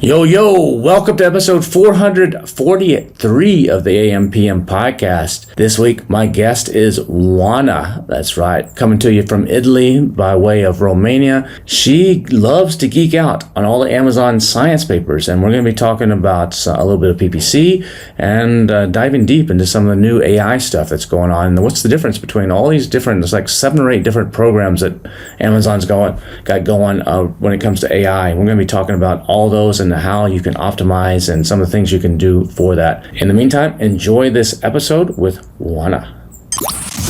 Yo, welcome to episode 443 of the AM/PM podcast. This week, my guest is Oana. That's right, coming to you from Italy by way of Romania. She loves to geek out on all the Amazon science papers, and we're going to be talking about a little bit of PPC and diving deep into some of the new AI stuff that's going on. And what's the difference between all these different, there's like 7 or 8 different programs that Amazon's got going when it comes to AI. We're going to be talking about all those and how you can optimize and some of the things you can do for that. In the meantime, enjoy this episode with Oana.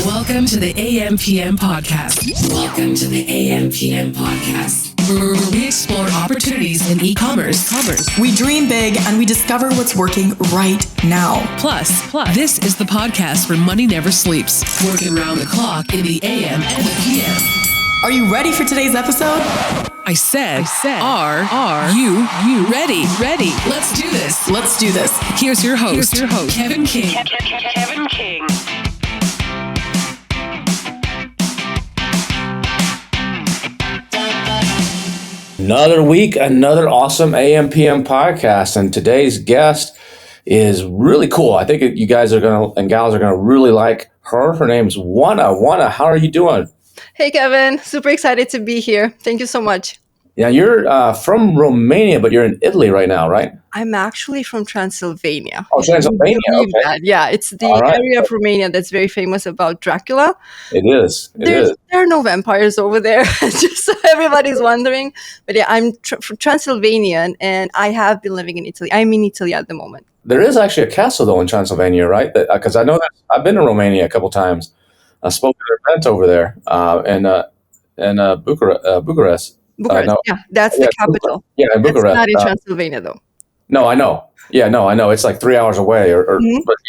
Welcome to the AM/PM podcast. Welcome to the AM/PM podcast, where we explore opportunities in e-commerce. We dream big and we discover what's working right now. Plus, this is the podcast where money never sleeps, working around the clock in the AM and the PM. Are you ready for today's episode? I said, are you ready? Let's do this. Here's your host, Kevin King. Kevin King. Another week, another awesome AM/PM podcast, and today's guest is really cool. I think you guys and gals are gonna really like her. Her name's Oana. Oana, how are you doing? Hey, Kevin. Super excited to be here. Thank you so much. Yeah, you're from Romania, but you're in Italy right now, right? I'm actually from Transylvania. Oh, Transylvania. Okay. Yeah, it's the area of Romania that's very famous about Dracula. It is. There are no vampires over there, just so everybody's wondering. But yeah, I'm Transylvanian, and I have been living in Italy. I'm in Italy at the moment. There is actually a castle, though, in Transylvania, right? Because I know that I've been to Romania a couple times. I spoke at an event over there in Bucharest. Bucharest, that's the capital. In Bucharest. It's not in Transylvania, though. No, I know. Yeah, no, I know. It's like 3 hours away, but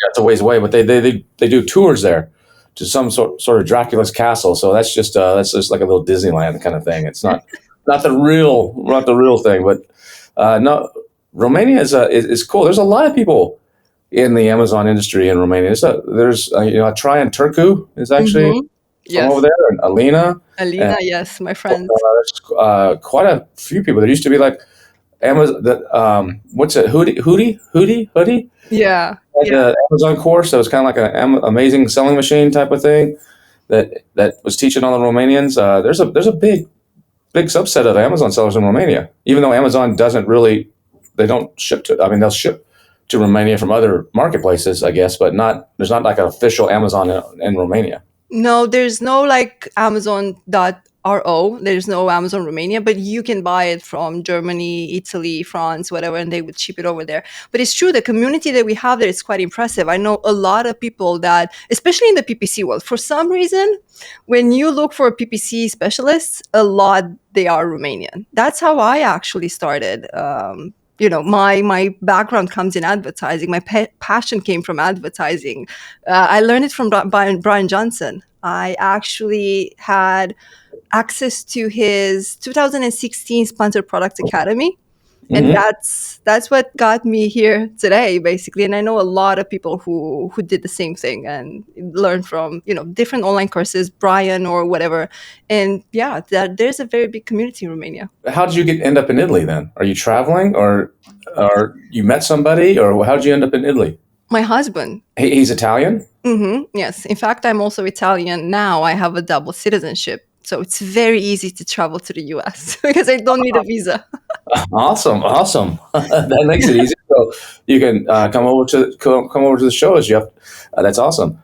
it's a ways away. But they do tours there to some sort of Dracula's castle. So that's just like a little Disneyland kind of thing. It's not the real thing. But no, Romania is cool. There's a lot of people in the Amazon industry in Romania. There's Traian Turcu is actually from over there, and Alina, yes, my friends. There's quite a few people. There used to be like Amazon. What's it? Hoodie? Yeah. An Amazon course that was kind of like an amazing selling machine type of thing that was teaching all the Romanians. There's a big subset of Amazon sellers in Romania, even though Amazon they don't ship to. I mean, they'll ship to Romania from other marketplaces, I guess, but there's not like an official Amazon in Romania. No, there's no like Amazon.ro. There's no Amazon Romania, but you can buy it from Germany, Italy, France, whatever, and they would ship it over there. But it's true, the community that we have there is quite impressive. I know a lot of people that, especially in the PPC world, for some reason, when you look for PPC specialists, they are Romanian. That's how I actually started. My background comes in advertising. My passion came from advertising. I learned it from Brian Johnson. I actually had access to his 2016 Sponsored Products Academy. And that's what got me here today, basically. And I know a lot of people who did the same thing and learned from, different online courses, Brian or whatever. And there's a very big community in Romania. How did you end up in Italy then? Are you traveling or you met somebody, or how did you end up in Italy? My husband. He's Italian? Mm-hmm. Yes. In fact, I'm also Italian now. I have a double citizenship. So it's very easy to travel to the US because I don't need a visa. Awesome. That makes it easy. So you can come over to the shows. That's awesome.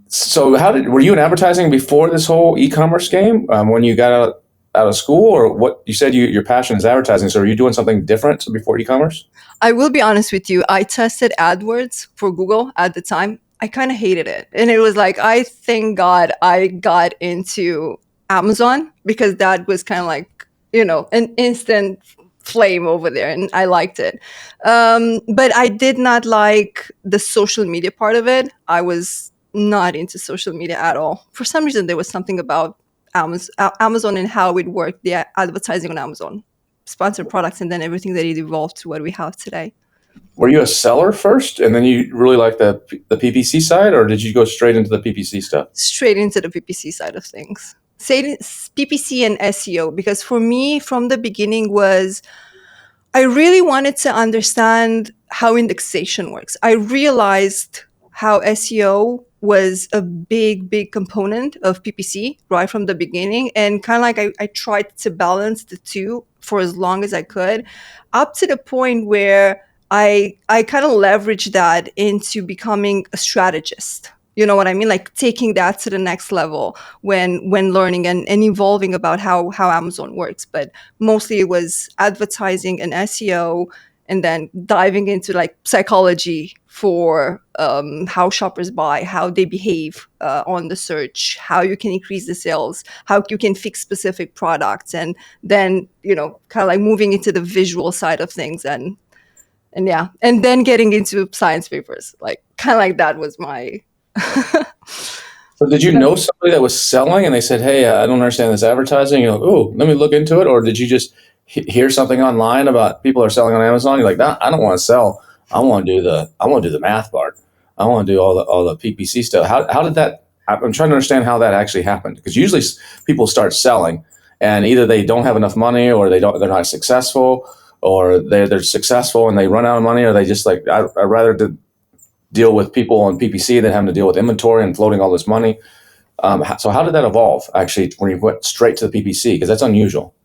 So were you in advertising before this whole e-commerce game when you got out of school, or what? You said your passion is advertising. So are you doing something different before e-commerce? I will be honest with you. I tested AdWords for Google at the time. I kind of hated it. And it was like, I thank God I got into Amazon, because that was kind of like, an instant flame over there, and I liked it. But I did not like the social media part of it. I was not into social media at all. For some reason, there was something about Amazon and how it worked, the advertising on Amazon, sponsored products, and then everything that it evolved to what we have today. Were you a seller first, and then you really like the PPC side, or did you go straight into the PPC stuff? Straight into the PPC side of things. Say PPC and SEO, because for me, from the beginning was I really wanted to understand how indexation works. I realized how SEO was a big component of PPC right from the beginning. And kind of like I tried to balance the two for as long as I could, up to the point where I kind of leveraged that into becoming a strategist. You know what I mean? Like taking that to the next level when learning and evolving about how Amazon works. But mostly it was advertising and SEO, and then diving into like psychology for how shoppers buy, how they behave on the search, how you can increase the sales, how you can fix specific products, and then kind of like moving into the visual side of things, and yeah, and then getting into science papers, like kind of like that was my So did you know somebody that was selling and they said, "Hey, I don't understand this advertising." You're like, "Oh, let me look into it," or did you just hear something online about people are selling on Amazon? You're like, "No, I don't want to sell. I want to do the math part. I want to do all the PPC stuff." How did that? I'm trying to understand how that actually happened, because usually people start selling and either they don't have enough money, or they're not successful, or they're successful and they run out of money, or they just like, I'd rather deal with people on PPC than having to deal with inventory and floating all this money. So how did that evolve, actually, when you went straight to the PPC? Because that's unusual,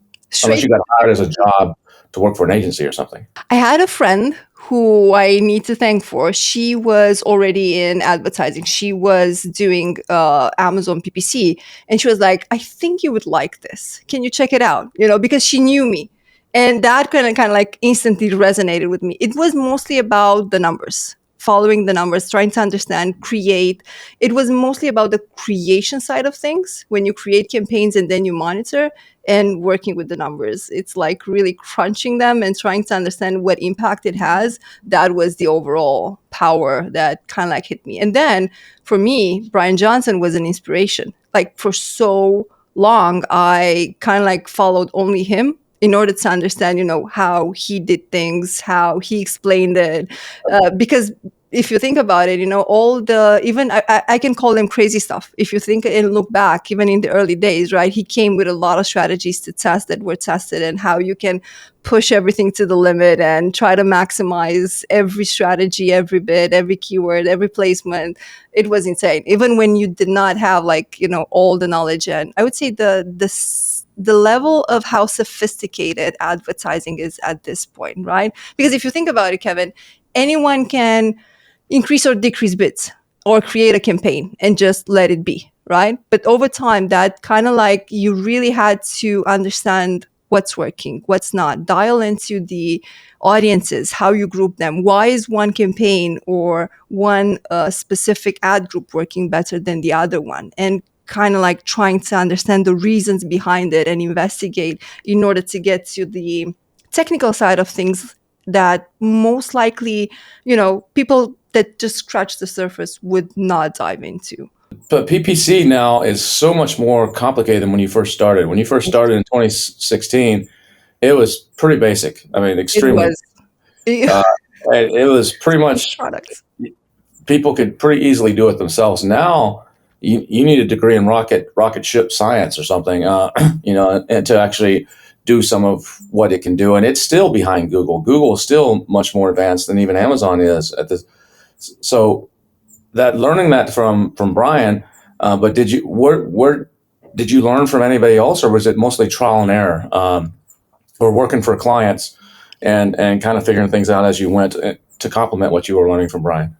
unless you got hired as a job to work for an agency or something. I had a friend who I need to thank for. She was already in advertising. She was doing Amazon PPC, and she was like, "I think you would like this. Can you check it out?" Because she knew me, and that kind of like instantly resonated with me. It was mostly about the numbers, following the numbers, trying to understand, create. It was mostly about the creation side of things. When you create campaigns and then you monitor and working with the numbers, it's like really crunching them and trying to understand what impact it has. That was the overall power that kind of like hit me. And then for me, Brian Johnson was an inspiration. Like for so long, I kind of like followed only him in order to understand, how he did things, how he explained it. Because if you think about it, all the, even I can call them crazy stuff. If you think and look back, even in the early days, right, he came with a lot of strategies to test that were tested, and how you can push everything to the limit and try to maximize every strategy, every bid, every keyword, every placement. It was insane. Even when you did not have like, all the knowledge. And I would say the level of how sophisticated advertising is at this point, right? Because if you think about it, Kevin, anyone can increase or decrease bids or create a campaign and just let it be, right? But over time, that kind of like you really had to understand what's working, what's not, dial into the audiences, how you group them. Why is one campaign or one specific ad group working better than the other one? And kind of like trying to understand the reasons behind it and investigate in order to get to the technical side of things that most likely, people that just scratch the surface would not dive into. But PPC now is so much more complicated than when you first started. When you first started in 2016, it was pretty basic. I mean, extremely. It was pretty much products. People could pretty easily do it themselves. Now you need a degree in rocket ship science or something, and to actually do some of what it can do. And it's still behind Google. Google is still much more advanced than even Amazon is at this. So that learning that from Brian, but did you where did you learn from anybody else, or was it mostly trial and error, or working for clients and kind of figuring things out as you went to complement what you were learning from Brian?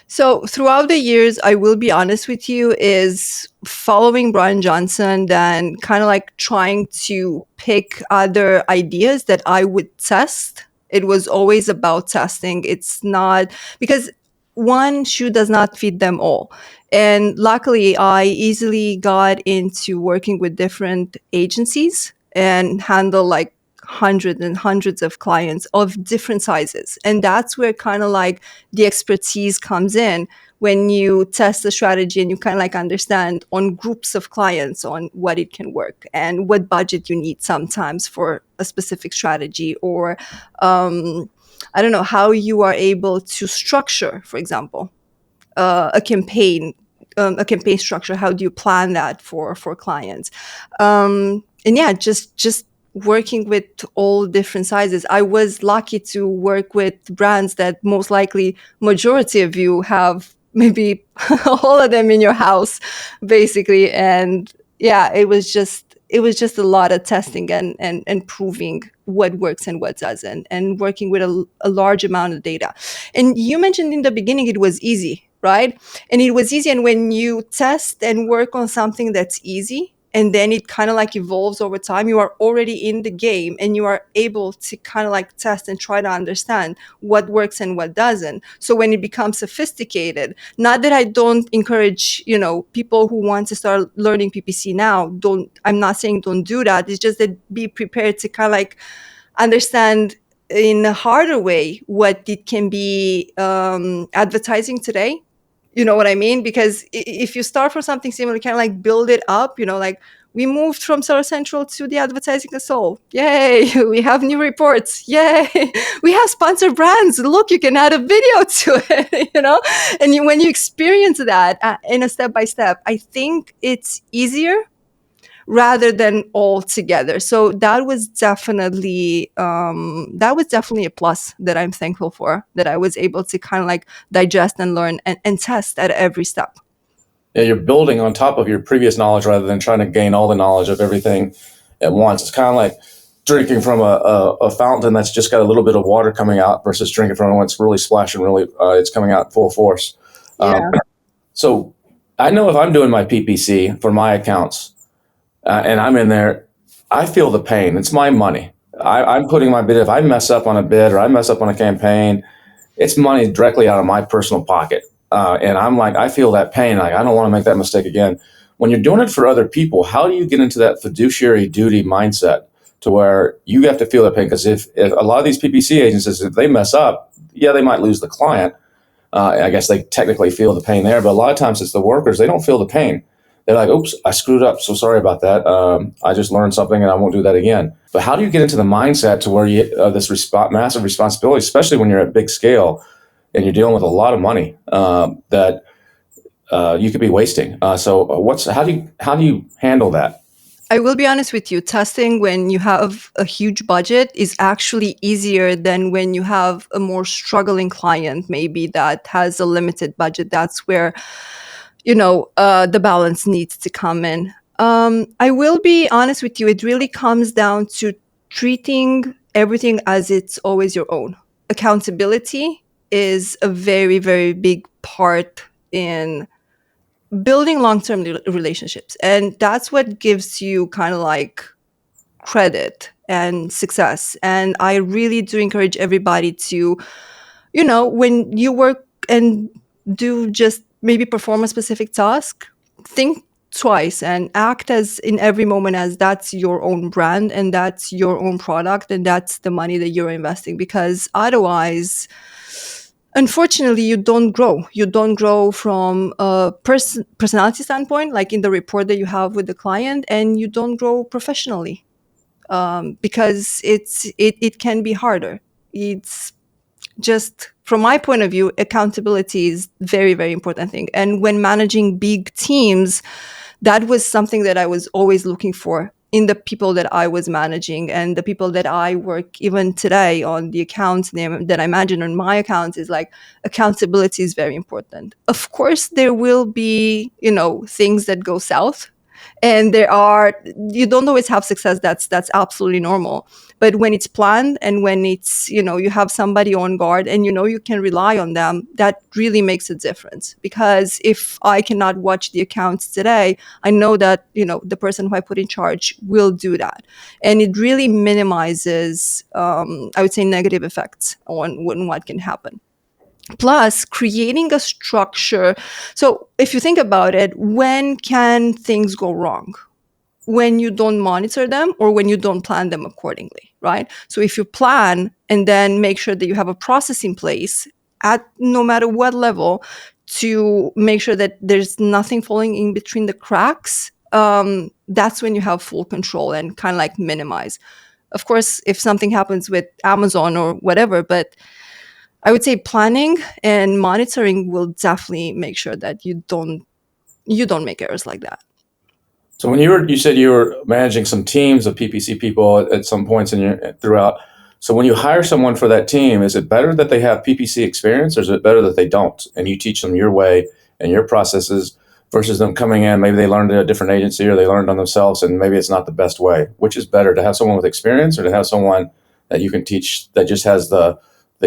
So throughout the years, I will be honest with you, is following Brian Johnson, then kind of like trying to pick other ideas that I would test. It was always about testing. It's not because one shoe does not fit them all. And luckily, I easily got into working with different agencies and handle like hundreds and hundreds of clients of different sizes. And that's where kind of like the expertise comes in, when you test the strategy and you kind of like understand on groups of clients on what it can work and what budget you need sometimes for a specific strategy, or I don't know, how you are able to structure, for example, a campaign structure. How do you plan that for clients? And yeah, just working with all different sizes. I was lucky to work with brands that most likely majority of you have maybe all of them in your house, basically. And yeah, it was just a lot of testing and proving what works and what doesn't, and working with a large amount of data. And you mentioned in the beginning it was easy, right? And it was easy. And when you test and work on something that's easy, and then it kind of like evolves over time, you are already in the game and you are able to kind of like test and try to understand what works and what doesn't. So when it becomes sophisticated, not that I don't encourage, people who want to start learning PPC now, I'm not saying don't do that. It's just that be prepared to kind of like understand in a harder way what it can be advertising today. You know what I mean? Because if you start from something similar, kind of like build it up, like we moved from Seller Central to the advertising console. Yay. We have new reports. Yay. We have sponsored brands. Look, you can add a video to it, and when you experience that in a step by step, I think it's easier rather than all together. So that was definitely a plus that I'm thankful for, that I was able to kind of like digest and learn and test at every step. Yeah, you're building on top of your previous knowledge rather than trying to gain all the knowledge of everything at once. It's kind of like drinking from a fountain that's just got a little bit of water coming out versus drinking from one that's really splashing, really it's coming out full force. Yeah. So I know if I'm doing my PPC for my accounts and I'm in there, I feel the pain. It's my money. I'm putting my bid. If I mess up on a bid or I mess up on a campaign, it's money directly out of my personal pocket. And I'm like, I feel that pain. Like, I don't want to make that mistake again. When you're doing it for other people, how do you get into that fiduciary duty mindset to where you have to feel that pain? Because if a lot of these PPC agencies, if they mess up, yeah, they might lose the client. I guess they technically feel the pain there, but a lot of times it's the workers. They don't feel the pain. They're like, oops, I screwed up. So sorry about that. I just learned something and I won't do that again. But how do you get into the mindset to where you this massive responsibility, especially when you're at big scale and you're dealing with a lot of money that you could be wasting? So how do you handle that? I will be honest with you, testing when you have a huge budget is actually easier than when you have a more struggling client, maybe that has a limited budget. That's where, the balance needs to come in. I will be honest with you, it really comes down to treating everything as it's always your own. Accountability is a very, very big part in building long-term relationships, and that's what gives you kind of like credit and success. And I really do encourage everybody to, when you work and do just maybe perform a specific task, think twice and act as in every moment as that's your own brand and that's your own product and that's the money that you're investing, because otherwise, unfortunately, you don't grow. You don't grow from a personality standpoint, like in the rapport that you have with the client, and you don't grow professionally because it can be harder. It's just, from my point of view, accountability is very, very important thing. And when managing big teams, that was something that I was always looking for in the people that I was managing and the people that I work even today on the accounts that I manage on my accounts. Is like, accountability is very important. Of course, there will be, things that go south, and you don't always have success. That's absolutely normal. But when it's planned and when it's, you have somebody on guard and you can rely on them, that really makes a difference. Because if I cannot watch the accounts today, I know that, the person who I put in charge will do that. And it really minimizes, I would say, negative effects on what can happen. Plus, creating a structure. So if you think about it, when can things go wrong? When you don't monitor them or when you don't plan them accordingly, right? So if you plan and then make sure that you have a process in place at no matter what level to make sure that there's nothing falling in between the cracks, that's when you have full control and kind of like minimize. Of course, if something happens with Amazon or whatever, but I would say planning and monitoring will definitely make sure that you don't make errors like that. So when you said you were managing some teams of PPC people at some points throughout. So when you hire someone for that team, is it better that they have PPC experience, or is it better that they don't, and you teach them your way and your processes versus them coming in, maybe they learned at a different agency or they learned on themselves and maybe it's not the best way? Which is better, to have someone with experience or to have someone that you can teach that just has the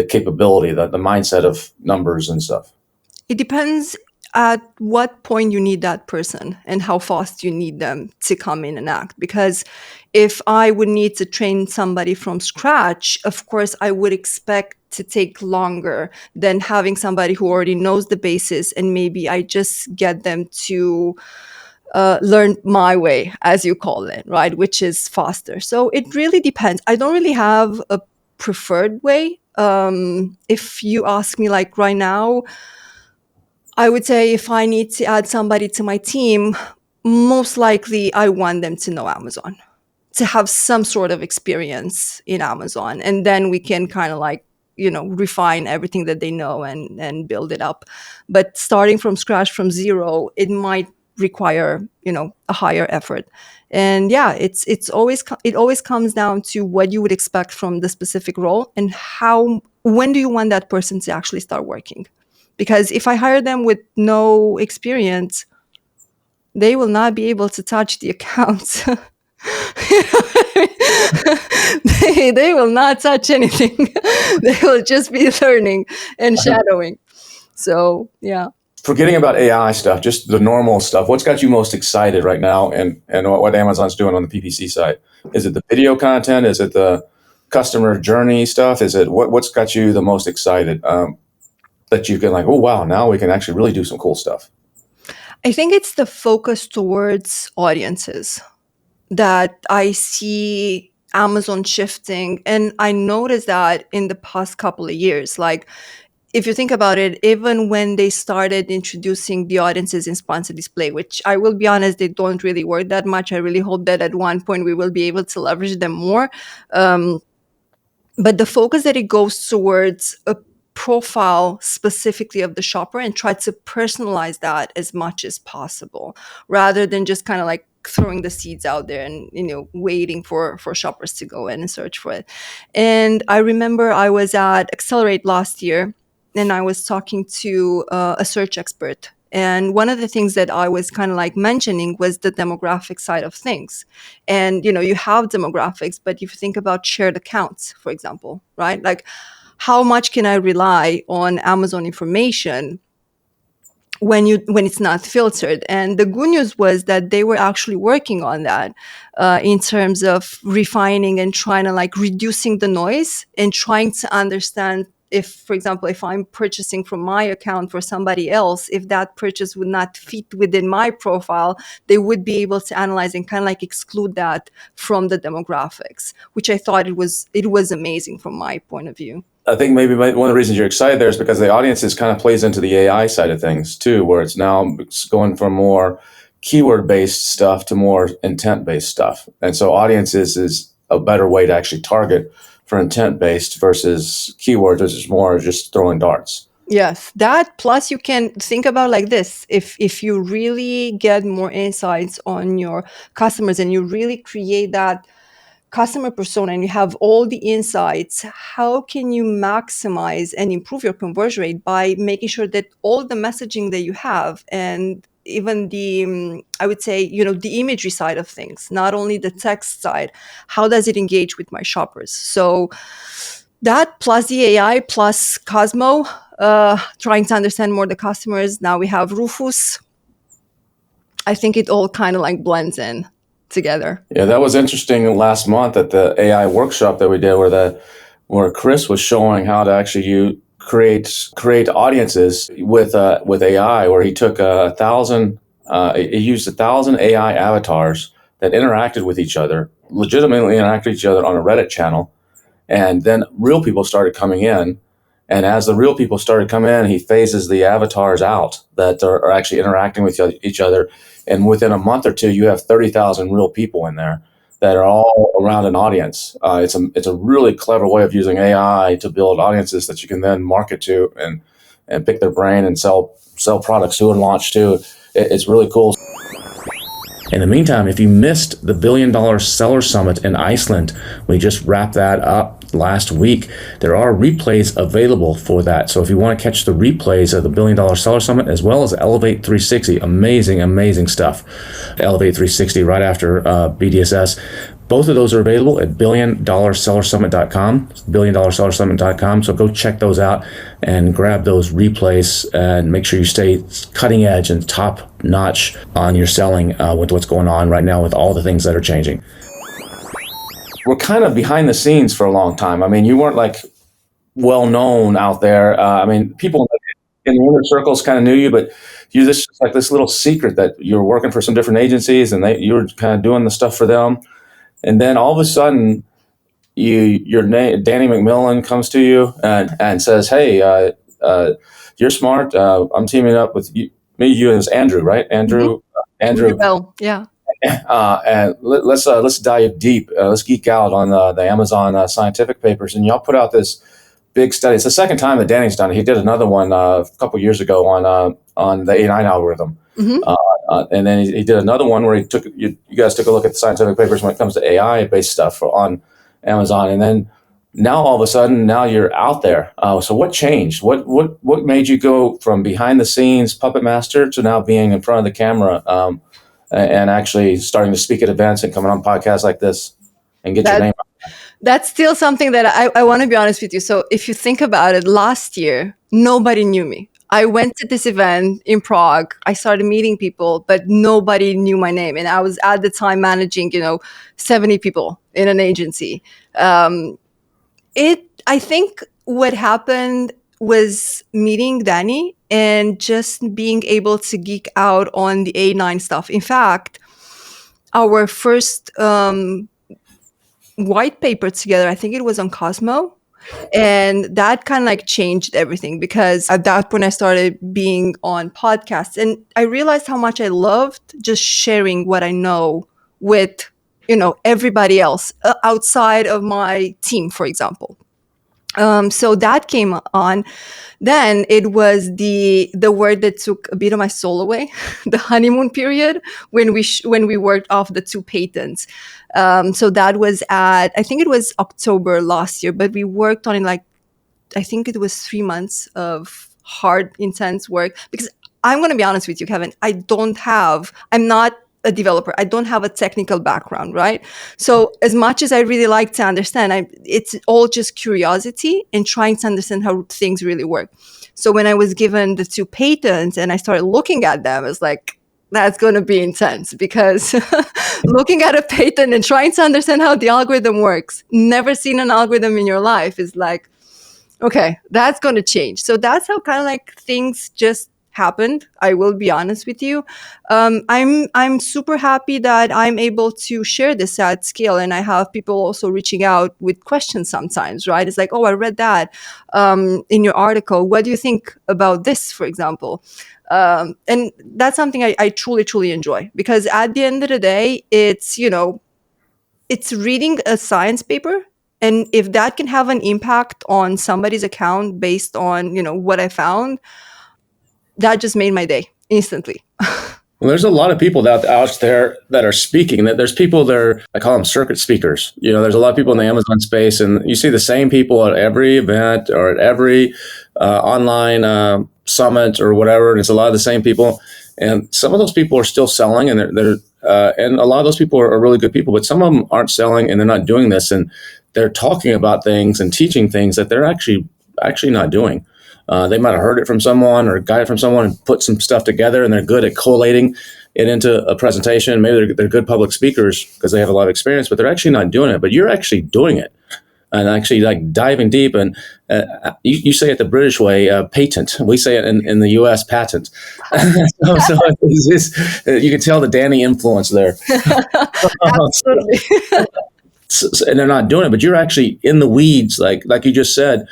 capability, the mindset of numbers and stuff? It depends at what point you need that person and how fast you need them to come in and act. Because if I would need to train somebody from scratch, of course, I would expect to take longer than having somebody who already knows the basis and maybe I just get them to learn my way, as you call it, right? Which is faster. So it really depends. I don't really have a preferred way. If you ask me like right now, I would say if I need to add somebody to my team, most likely I want them to know Amazon, to have some sort of experience in Amazon. And then we can kind of like, refine everything that they know and build it up. But starting from scratch, from zero, it might require, a higher effort. And yeah, it always comes down to what you would expect from the specific role and when do you want that person to actually start working? Because if I hire them with no experience, they will not be able to touch the accounts. They will not touch anything. They will just be learning and shadowing. So, yeah. Forgetting about AI stuff, just the normal stuff, what's got you most excited right now and what Amazon's doing on the PPC side? Is it the video content? Is it the customer journey stuff? Is it what's got you the most excited? That you can like, oh, wow, now we can actually really do some cool stuff? I think it's the focus towards audiences that I see Amazon shifting. And I noticed that in the past couple of years. Like, if you think about it, even when they started introducing the audiences in sponsored display, which I will be honest, they don't really work that much. I really hope that at one point we will be able to leverage them more. But the focus that it goes towards a profile specifically of the shopper and try to personalize that as much as possible, rather than just kind of like throwing the seeds out there and waiting for shoppers to go in and search for it. And I remember I was at Accelerate last year and I was talking to a search expert. And one of the things that I was kind of like mentioning was the demographic side of things. And, you have demographics, but if you think about shared accounts, for example, right? Like, how much can I rely on Amazon information when it's not filtered? And the good news was that they were actually working on that in terms of refining and trying to like reducing the noise and trying to understand if, for example, if I'm purchasing from my account for somebody else, if that purchase would not fit within my profile, they would be able to analyze and kind of like exclude that from the demographics, which I thought it was amazing from my point of view. I think maybe one of the reasons you're excited there is because the audiences kind of plays into the AI side of things too, where it's now going from more keyword-based stuff to more intent-based stuff. And so audiences is a better way to actually target for intent-based versus keywords, which is more just throwing darts. Yes, that plus you can think about like this. If you really get more insights on your customers and you really create that customer persona and you have all the insights, how can you maximize and improve your conversion rate by making sure that all the messaging that you have and even the, I would say, the imagery side of things, not only the text side, how does it engage with my shoppers? So that plus the AI plus COSMO, trying to understand more the customers. Now we have Rufus. I think it all kind of like blends in together. Yeah, that was interesting last month at the AI workshop that we did where Chris was showing how to actually create audiences with AI, where he took he used 1,000 AI avatars that interacted with each other, legitimately interacted with each other on a Reddit channel. And then real people started coming in. And as the real people started coming in, he phases the avatars out that are actually interacting with each other. And within a month or two, you have 30,000 real people in there that are all around an audience. It's a really clever way of using AI to build audiences that you can then market to and pick their brain and sell products to and launch to. It's really cool. In the meantime, if you missed the $1 billion Seller Summit in Iceland, we just wrapped that up last week. There are replays available for that. So if you want to catch the replays of the $1 billion Seller Summit as well as Elevate 360, amazing stuff. Elevate 360 right after BDSS. Both of those are available at $1billiondollarsellersummit.com, $1billiondollarsellersummit.com. So go check those out and grab those replays and make sure you stay cutting edge and top notch on your selling with what's going on right now with all the things that are changing. We're kind of behind the scenes for a long time. I mean, you weren't like well known out there. I mean, people in the inner circles kind of knew you, but you just like this little secret that you were working for some different agencies and you were kind of doing the stuff for them. And then all of a sudden, your name, Danny McMillan, comes to you and says, "Hey, you're smart. I'm teaming up with you." You as Andrew, right? Andrew. Well, yeah. And let's dive deep. Let's geek out on the Amazon scientific papers. And y'all put out this big study. It's the second time that Danny's done it. He did another one a couple years ago on the A9 algorithm. And then he did another one where you guys took a look at the scientific papers when it comes to AI-based stuff on Amazon. And then now all of a sudden, now you're out there. So what changed? What made you go from behind the scenes puppet master to now being in front of the camera and actually starting to speak at events and coming on podcasts like this and get your name out? That's still something that I want to be honest with you. So if you think about it, last year, nobody knew me. I went to this event in Prague. I started meeting people, but nobody knew my name. And I was at the time managing, 70 people in an agency. I think what happened was meeting Danny and just being able to geek out on the A9 stuff. In fact, our first white paper together, I think it was on COSMO. And that kind of like changed everything, because at that point I started being on podcasts and I realized how much I loved just sharing what I know with, everybody else outside of my team, for example. So that came on. Then it was the word that took a bit of my soul away, the honeymoon period when we worked off the 2 patents. So that was I think it was October last year, but we worked on it I think it was 3 months of hard, intense work. Because I'm going to be honest with you, Kevin, I'm not a developer. I don't have a technical background, right? So as much as I really like to understand, it's all just curiosity and trying to understand how things really work. So when I was given the 2 patents and I started looking at them, it's like, that's going to be intense, because looking at a patent and trying to understand how the algorithm works, never seen an algorithm in your life, is like, okay, that's going to change. So that's how kind of like things just happened. I will be honest with you. I'm super happy that I'm able to share this at scale, and I have people also reaching out with questions sometimes, right? It's like, oh, I read that in your article. What do you think about this, for example? And that's something I truly, truly enjoy, because at the end of the day, it's reading a science paper. And if that can have an impact on somebody's account based on, what I found, that just made my day instantly. Well, there's a lot of people out there that are speaking. That there's people there, I call them circuit speakers. There's a lot of people in the Amazon space, and you see the same people at every event or at every online summit or whatever. And it's a lot of the same people. And some of those people are still selling, and and a lot of those people are really good people. But some of them aren't selling, and they're not doing this, and they're talking about things and teaching things that they're actually not doing. They might have heard it from someone or got it from someone and put some stuff together, and they're good at collating it into a presentation. Maybe they're good public speakers because they have a lot of experience, but they're actually not doing it. But you're actually doing it and actually like diving deep. And you say it the British way, patent. We say it in the U.S. patent. so you can tell the Danny influence there. Absolutely. And they're not doing it, but you're actually in the weeds, like you just said.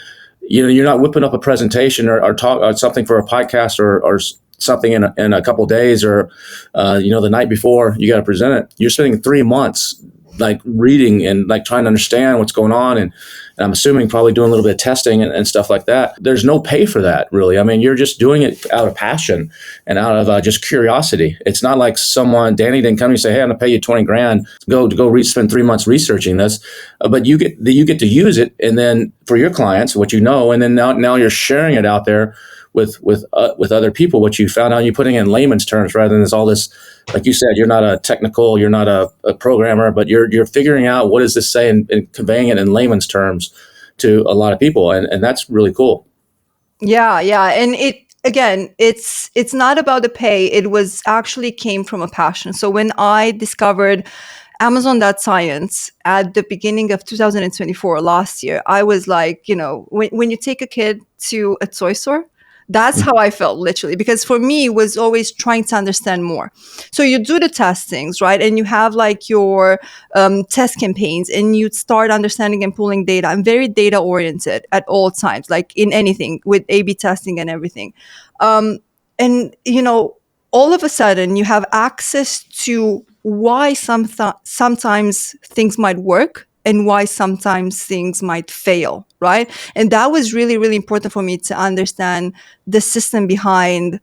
You're not whipping up a presentation or talk or something for a podcast or something in a couple of days or the night before you got to present it. You're spending 3 months like reading and like trying to understand what's going on, and I'm assuming probably doing a little bit of testing and stuff like that. There's no pay for that, really. I mean, you're just doing it out of passion and out of just curiosity. It's not like Danny didn't come to you and say, "Hey, I'm gonna pay you 20 grand spend 3 months researching this," but you get to use it, and then for your clients, what you know, and then now you're sharing it out there with other people, what you found out. You're putting it in layman's terms rather than all this. Like you said, you're not you're not a programmer, but you're figuring out what does this say and conveying it in layman's terms to a lot of people, and that's really cool. Yeah, and it's not about the pay. It was actually came from a passion. So when I discovered Amazon.science at the beginning of 2024 last year, I was like, when you take a kid to a toy store, that's how I felt literally, because for me, it was always trying to understand more. So you do the testings, right? And you have like your test campaigns, and you start understanding and pulling data. I'm very data oriented at all times, like in anything with A/B testing and everything. And, all of a sudden you have access to why sometimes things might work and why sometimes things might fail, right? And that was really, really important for me to understand the system behind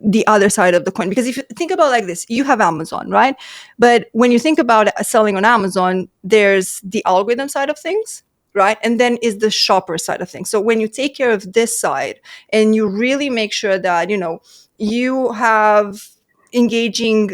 the other side of the coin. Because if you think about it like this, you have Amazon, right? But when you think about selling on Amazon, there's the algorithm side of things, right? And then is the shopper side of things. So when you take care of this side and you really make sure that, you have engaging,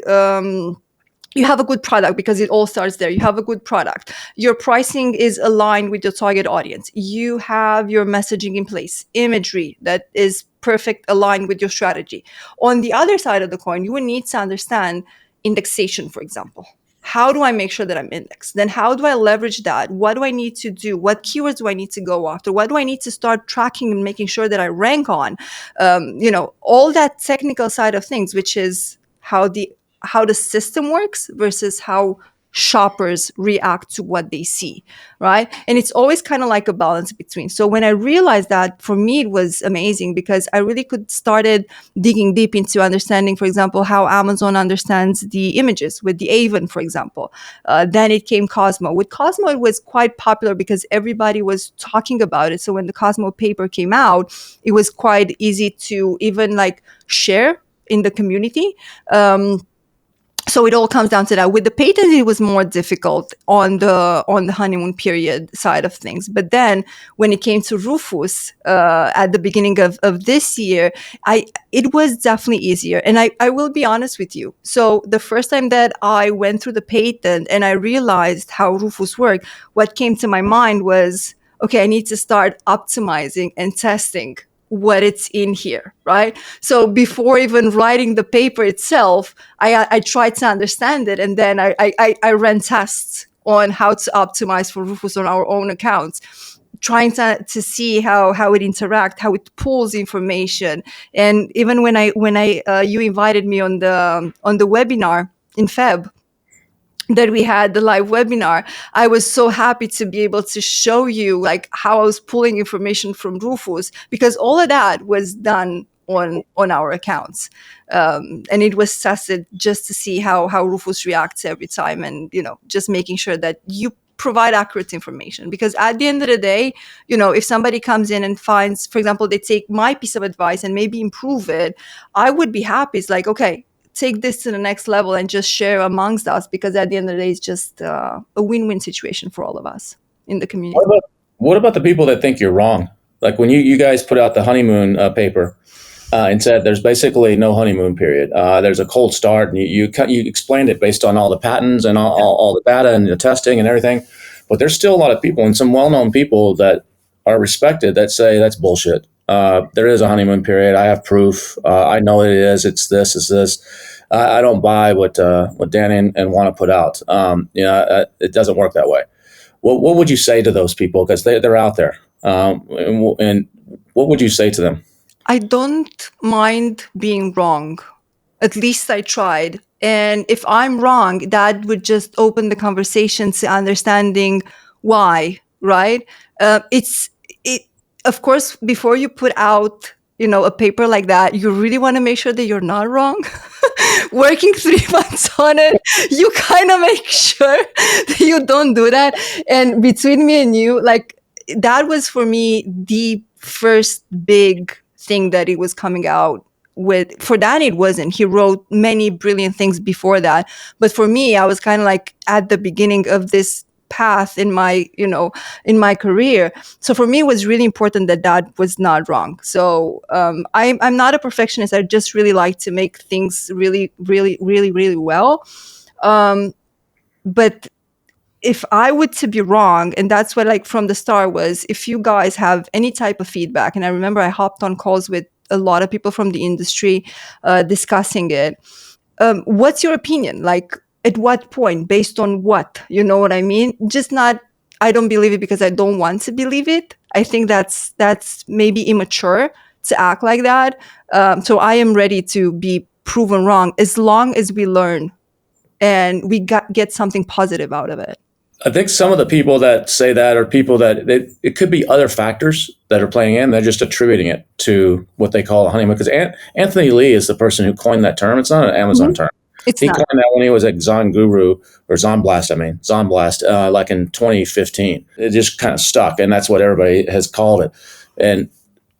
you have a good product, because it all starts there. You have a good product. Your pricing is aligned with your target audience. You have your messaging in place, imagery that is perfect, aligned with your strategy. On the other side of the coin, you will need to understand indexation, for example. How do I make sure that I'm indexed? Then how do I leverage that? What do I need to do? What keywords do I need to go after? What do I need to start tracking and making sure that I rank on? All that technical side of things, which is how the system works versus how shoppers react to what they see, right? And it's always kind of like a balance between. So when I realized that, for me, it was amazing, because I really started digging deep into understanding, for example, how Amazon understands the images with the Avon, for example. Then it came Cosmo. With Cosmo, it was quite popular because everybody was talking about it. So when the Cosmo paper came out, it was quite easy to even like share in the community. So it all comes down to that. With the patent, it was more difficult on the honeymoon period side of things. But then when it came to Rufus at the beginning of this year, it was definitely easier. And I will be honest with you. So the first time that I went through the patent and I realized how Rufus worked, what came to my mind was, okay, I need to start optimizing and testing what it's in here, right? So before even writing the paper itself, I tried to understand it, and then I ran tests on how to optimize for Rufus on our own accounts, trying to see how it interacts, how it pulls information. And even when you invited me on the webinar in Feb, that we had the live webinar, I was so happy to be able to show you like how I was pulling information from Rufus, because all of that was done on our accounts. And it was tested just to see how Rufus reacts every time, and, just making sure that you provide accurate information. Because at the end of the day, if somebody comes in and finds, for example, they take my piece of advice and maybe improve it, I would be happy. It's like, okay, take this to the next level and just share amongst us, because at the end of the day, it's just a win-win situation for all of us in the community. What about the people that think you're wrong? Like when you guys put out the honeymoon paper and said there's basically no honeymoon period. There's a cold start, and you explained it based on all the patents and all the data and the testing and everything. But there's still a lot of people, and some well-known people that are respected, that say that's bullshit. There is a honeymoon period. I have proof. I know it is. It's this. It's this. I don't buy what Danny and Oana put out. It doesn't work that way. What would you say to those people? Because they're out there. And what would you say to them? I don't mind being wrong. At least I tried. And if I'm wrong, that would just open the conversation to understanding why, right? Of course, before you put out, a paper like that, you really want to make sure that you're not wrong. working 3 months on it, you kind of make sure that you don't do that. And between me and you, like, that was for me the first big thing that it was coming out with. For Dan, it wasn't. He wrote many brilliant things before that. But for me, I was kind of like at the beginning of this path in my, in my career. So for me, it was really important that that was not wrong. So I'm not a perfectionist. I just really like to make things really, really, really, really well. But if I would to be wrong, and that's what, like, from the start was, if you guys have any type of feedback, and I remember I hopped on calls with a lot of people from the industry discussing it. What's your opinion? Like, at what point, based on what? You know what I mean? Just not, I don't believe it because I don't want to believe it. I think that's maybe immature to act like that. So I am ready to be proven wrong as long as we learn and we get something positive out of it. I think some of the people that say that are people that it could be other factors that are playing in. They're just attributing it to what they call a honeymoon. Because Anthony Lee is the person who coined that term. It's not an Amazon term. He coined that when he was at Zonblast, like in 2015. It just kind of stuck, and that's what everybody has called it. And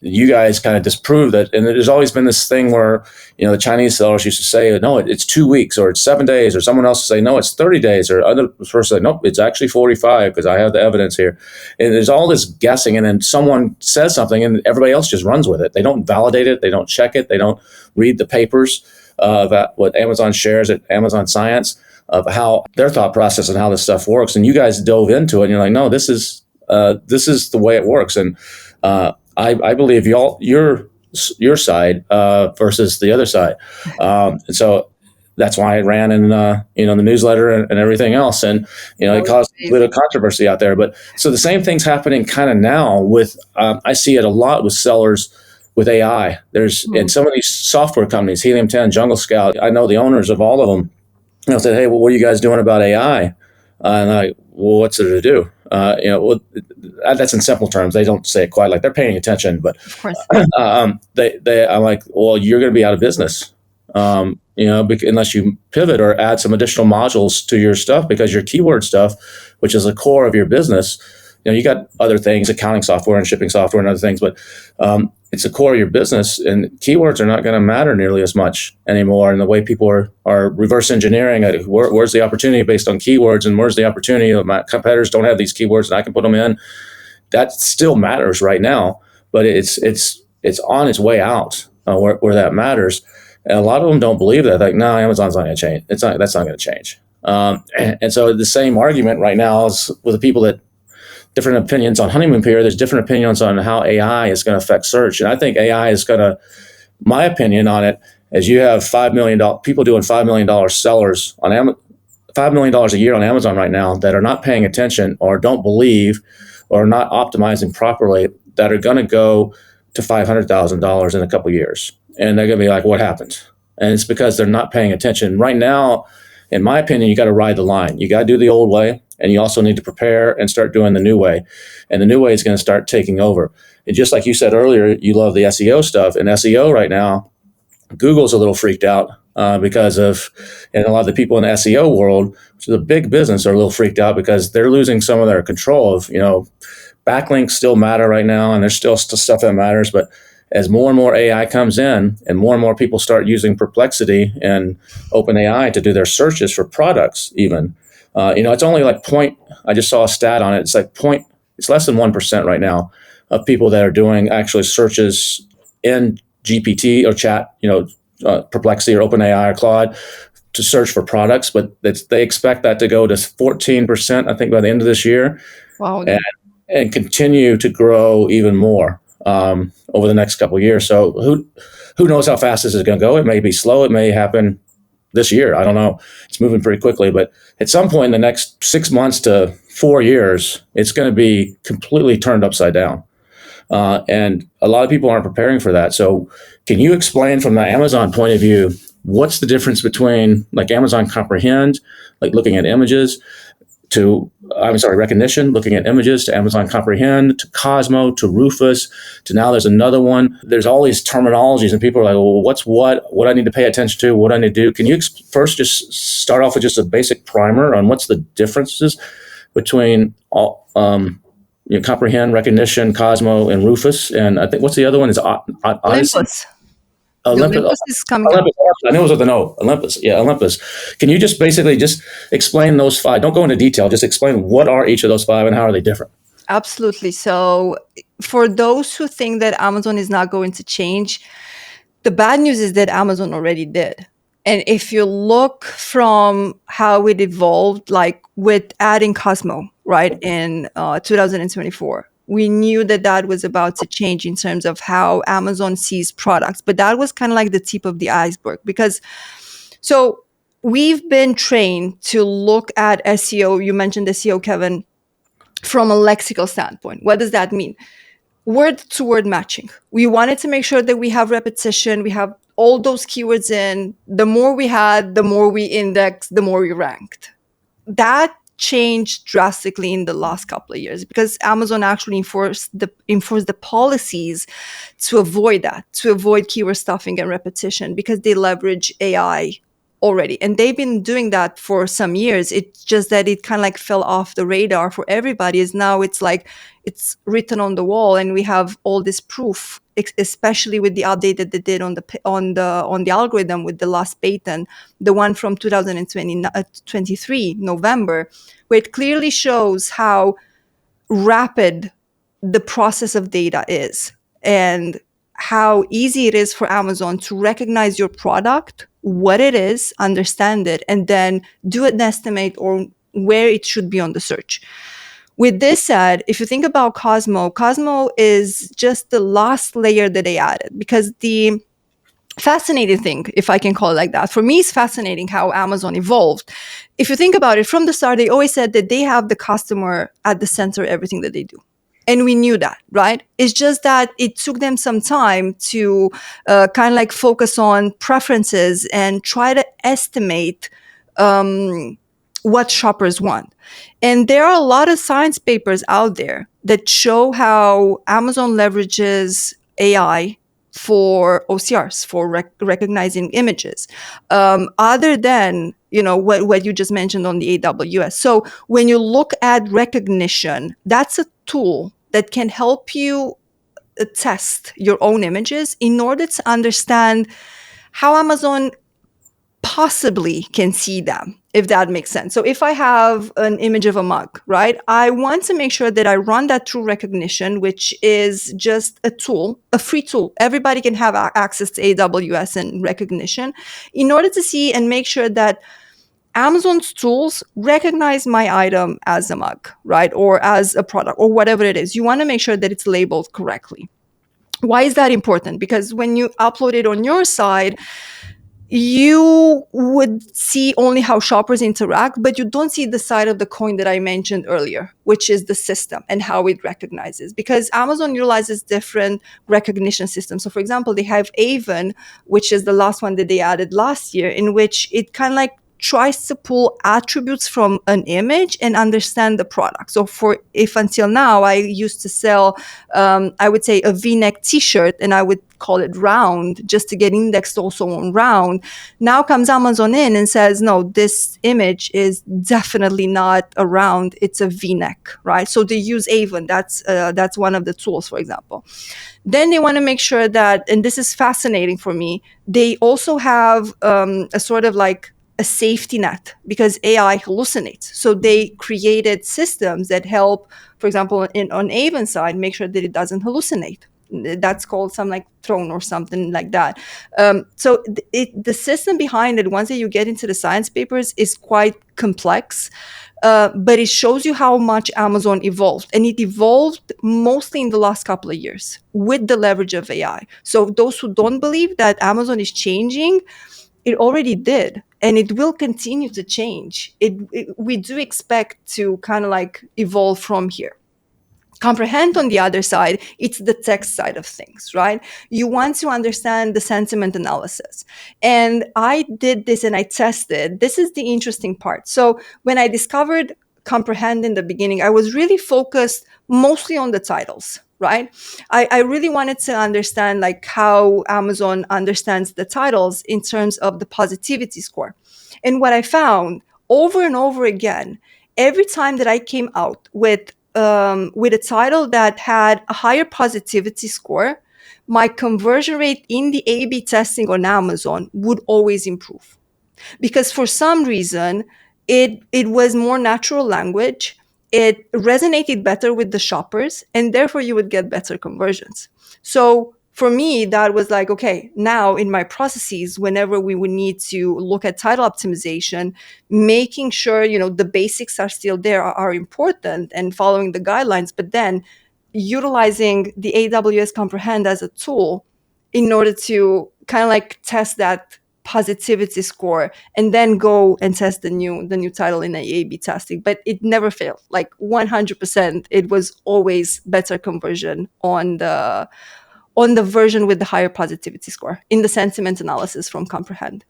you guys kind of disprove that. And there's always been this thing where, the Chinese sellers used to say, no, it's 2 weeks or it's 7 days, or someone else would say, no, it's 30 days, or other person say, nope, it's actually 45 because I have the evidence here. And there's all this guessing, and then someone says something and everybody else just runs with it. They don't validate it. They don't check it. They don't read the papers about what Amazon shares at Amazon Science of how their thought process and how this stuff works. And you guys dove into it and you're like, no, this is the way it works. And, I believe your side versus the other side, and so that's why I ran in the newsletter and everything else, and it caused a bit of controversy out there. But so the same thing's happening kind of now with I see it a lot with sellers with AI. There's in some of these software companies, Helium 10, Jungle Scout. I know the owners of all of them. Said, hey, well, what are you guys doing about AI? And well, what's there to do? That's in simple terms. They don't say it quite like they're paying attention, but of course, I'm like, well, you're going to be out of business, unless you pivot or add some additional modules to your stuff, because your keyword stuff, which is the core of your business, you got other things, accounting software and shipping software and other things, but it's the core of your business, and keywords are not going to matter nearly as much anymore. And the way people are reverse engineering, where's the opportunity based on keywords, and where's the opportunity that my competitors don't have these keywords and I can put them in. That still matters right now, but it's on its way out where that matters. And a lot of them don't believe that. Like, no, Amazon's not going to change. That's not going to change. And so the same argument right now is with the people that different opinions on honeymoon period. There's different opinions on how AI is going to affect search. And I think AI is going to, my opinion on it, is you have $5 million people doing $5 million sellers on $5 million a year on Amazon right now that are not paying attention or don't believe or not optimizing properly, that are going to go to $500,000 in a couple of years. And they're going to be like, what happened? And it's because they're not paying attention. Right now, in my opinion, you got to ride the line. You got to do the old way. And you also need to prepare and start doing the new way. And the new way is going to start taking over. And just like you said earlier, you love the SEO stuff. And SEO right now, Google's a little freaked out because of, and a lot of the people in the SEO world, which is a big business, are a little freaked out because they're losing some of their control of, backlinks still matter right now. And there's still stuff that matters. But as more and more AI comes in and more people start using Perplexity and OpenAI to do their searches for products even, it's only like I just saw a stat on it. It's like it's less than 1% right now of people that are doing actually searches in GPT or chat, Perplexity or OpenAI or Claude to search for products. But they expect that to go to 14%, I think, by the end of this year. Wow. And continue to grow even more over the next couple of years. So who knows how fast this is going to go? It may be slow. It may happen this year. I don't know. It's moving pretty quickly, but at some point in the next 6 months to 4 years, it's going to be completely turned upside down. And a lot of people aren't preparing for that. So can you explain from the Amazon point of view, what's the difference between like Amazon Comprehend, like looking at images, to recognition, looking at images, to Amazon Comprehend, to Cosmo, to Rufus, to now there's another one. There's all these terminologies, and people are like, well, what's what I need to pay attention to, what I need to do. Can you first just start off with just a basic primer on what's the differences between all, Comprehend, Recognition, Cosmo, and Rufus? And I think, what's the other one? Is Odyssey? Olympus. Olympus. Olympus is coming up. Olympus. I knew it was with an O. Olympus. Yeah, Olympus. Can you just basically just explain those five? Don't go into detail. Just explain what are each of those five and how are they different? Absolutely. So for those who think that Amazon is not going to change, the bad news is that Amazon already did. And if you look from how it evolved, like with adding Cosmo, right, in 2024, we knew that that was about to change in terms of how Amazon sees products. But that was kind of like the tip of the iceberg, because so we've been trained to look at SEO. You mentioned SEO, Kevin, from a lexical standpoint. What does that mean? Word to word matching. We wanted to make sure that we have repetition, we have all those keywords in. The more we had, the more we indexed, the more we ranked. That changed drastically in the last couple of years because Amazon actually enforced the policies to avoid that, to avoid keyword stuffing and repetition, because they leverage AI already. And they've been doing that for some years. It's just that it kind of like fell off the radar for everybody. Is now it's like it's written on the wall, and we have all this proof, especially with the update that they did on the algorithm with the last patent, the one from 2023 November, where it clearly shows how rapid the process of data is and how easy it is for Amazon to recognize your product, what it is, understand it, and then do an estimate or where it should be on the search. With this said, if you think about Cosmo is just the last layer that they added, because the fascinating thing, if I can call it like that, for me, is fascinating how Amazon evolved. If you think about it, from the start, they always said that they have the customer at the center of everything that they do. And we knew that, right? It's just that it took them some time to kind of like focus on preferences and try to estimate what shoppers want. And there are a lot of science papers out there that show how Amazon leverages AI for OCRs, for recognizing images, other than what you just mentioned on the AWS. So when you look at recognition, that's a tool that can help you test your own images in order to understand how Amazon possibly can see them, if that makes sense. So if I have an image of a mug, right, I want to make sure that I run that through recognition, which is just a tool, a free tool. Everybody can have access to AWS and recognition in order to see and make sure that Amazon's tools recognize my item as a mug, right, or as a product or whatever it is. You want to make sure that it's labeled correctly. Why is that important? Because when you upload it on your side, you would see only how shoppers interact, but you don't see the side of the coin that I mentioned earlier, which is the system and how it recognizes. Because Amazon utilizes different recognition systems. So for example, they have Avon, which is the last one that they added last year, in which it kind of like tries to pull attributes from an image and understand the product. So if until now I used to sell, I would say a V-neck t-shirt, and I would call it round just to get indexed also on round. Now comes Amazon in and says, no, this image is definitely not a round, it's a V-neck, right? So they use Avon. That's one of the tools, for example. Then they want to make sure that, and this is fascinating for me, they also have a sort of like a safety net, because AI hallucinates. So they created systems that help, for example, on Avon's side, make sure that it doesn't hallucinate. That's called some like throne or something like that. So the system behind it, once that you get into the science papers, is quite complex. But it shows you how much Amazon evolved. And it evolved mostly in the last couple of years with the leverage of AI. So those who don't believe that Amazon is changing, it already did, and it will continue to change. We do expect to kind of like evolve from here. Comprehend, on the other side, it's the text side of things, right? You want to understand the sentiment analysis. And I did this and I tested. This is the interesting part. So when I discovered Comprehend in the beginning, I was really focused mostly on the titles, right? I really wanted to understand like how Amazon understands the titles in terms of the positivity score. And what I found over and over again, every time that I came out with a title that had a higher positivity score, my conversion rate in the A/B testing on Amazon would always improve, because for some reason it was more natural language. It resonated better with the shoppers, and therefore you would get better conversions. So for me, that was like, okay, now in my processes, whenever we would need to look at title optimization, making sure, the basics are still there are important, and following the guidelines, but then utilizing the AWS Comprehend as a tool in order to kind of like test that positivity score, and then go and test the new title in the A/B testing. But it never failed. Like 100%, it was always better conversion on the version with the higher positivity score in the sentiment analysis from Comprehend.